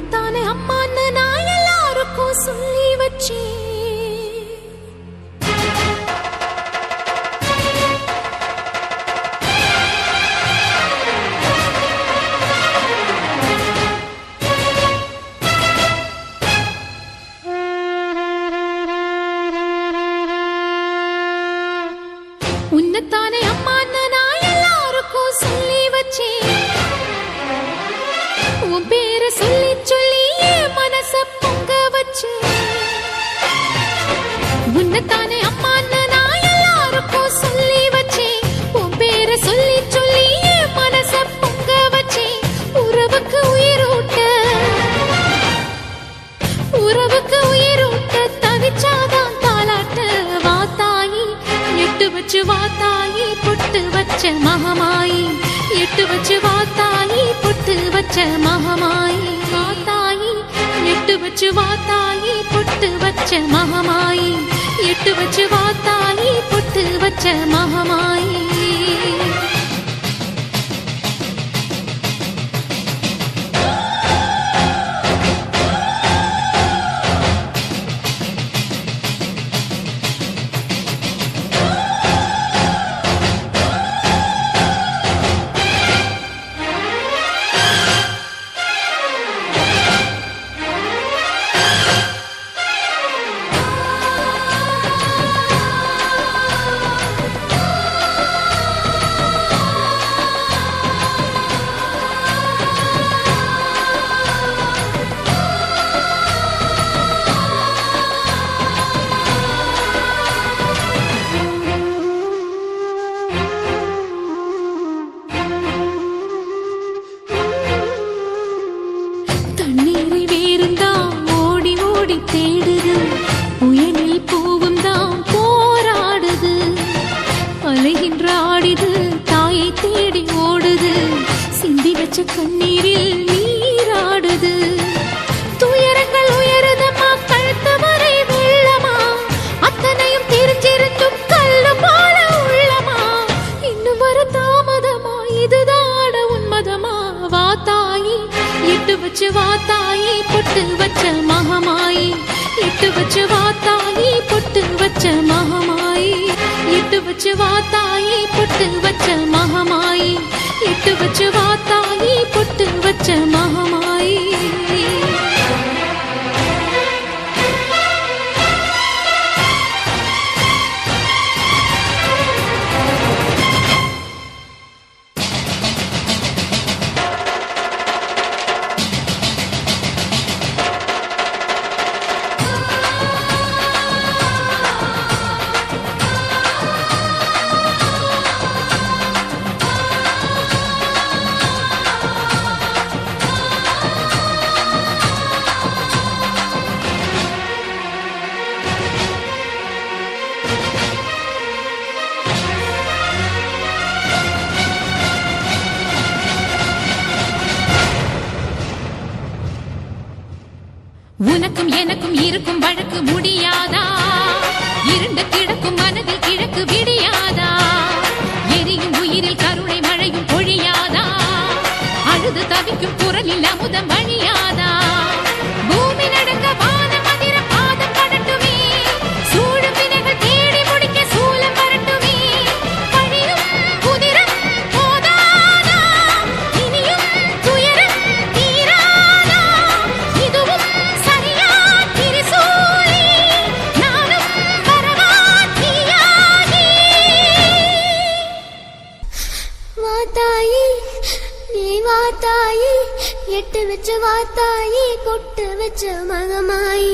உன்னத்தானே அம்மான்னு நான் எல்லாருக்கும் சொல்லி வச்சேன். உன்னத்தானே அம்மான்னு நான் எல்லாருக்கும் சொல்லி வச்சேன். உன் பேரை சொல்லி சொல்லி என் மனச பொங்க வச்சேன். உன்னத்தானே அம்மான்னு நான் எல்லாருக்கும் சொல்லி வச்சேன். உன் பேரை சொல்லி சொல்லி என் மனச பொங்க வச்சேன். உறவுக்கு உயிரூட்ட தவிச்சாதான் தாலாட்ட வாத்தாயி எட்டு வச்சு வாத்தாயி பொட்டு வச்ச மகமாயி எட்டு வச்சு வாத்தாயி பொட்டு வச்ச மகமாயி வாத்தாயி எட்டு வச்சு வாத்தாயி பொட்டு வச்ச மகமாயி எட்டு வச்சு வாத்தாயி பொட்டு வச்ச மகமாயி. தண்ணீரை வேறுந்தான் ஓடி ஓடி தேடுது, புயலில் பூவும் தான் போராடுது, அலைகின்ற ஆடிது தாயை தேடி ஓடுது, சிந்தி வச்ச கண்ணீரில் நீராடுது. துயரங்கள் உயருதமா கழுத்து வரை வெள்ளமா, அத்தனையும் தெரிஞ்சிருந்தும் கல்லு போல உள்ளமா, இன்னும் வர தாமதமா இதுதாட உன்மதமா. வாத்தாயி எட்டு வச்சு வாத்தாயி பொட்டு வச்ச மகமாயி எட்டு வச்சு வாத்தாயி பொட்டு வச்ச மகமாயி எட்டு வச்சு வாத்தாயி பொட்டு வச்ச மகமாயி எட்டு வச்சு வாத்தாயி பொட்டு வச்ச மகமாயி. உனக்கும் எனக்கும் இருக்கும் வழக்கு முடியாதா, இருண்டு கிடக்கும் மனதில் கிழக்கு விடியாதா, எரியும் உயிரில் கருணை மழையும் பொழியாதா, அழுது தவிக்கும் குரலில் அமுதம் வழியாதா, பூமி நடுங்க வானம் அதிர பாதம் படட்டுமே, சூழும் வினைகள் தேடி முடிக்க சூலம் வரட்டுமே, பழியும் குதிரம் போதாதா, இனியும் துயரம் தீராதா, இதுவும் வாத்தாயி எட்டு வச்சு வாத்தாயி பொட்டு வச்ச மகமாயி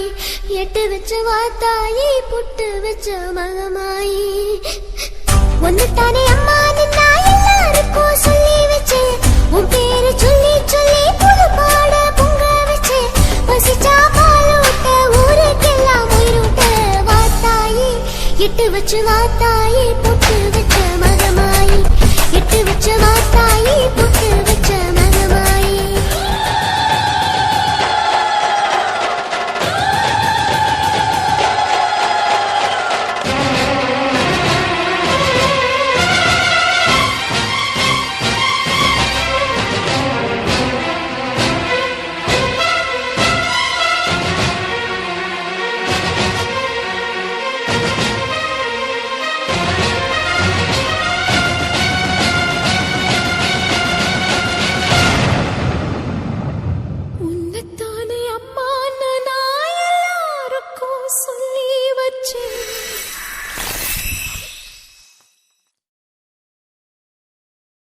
எட்டு வச்சு வாத்தாயி பொட்டு வச்ச மகமாயி. ஒன்னுத்தானே அம்மா நின்னா எல்லாருக்கும் சொல்லி வச்சேன், உன் பேரு சொல்லி சொல்லி புது பாட பொங்க வச்சேன், பசிச்சா பாலூட்ட ஊருக்கெல்லாம் உயிரூட்ட வாத்தாயி எட்டு வச்சு வாத்தாயி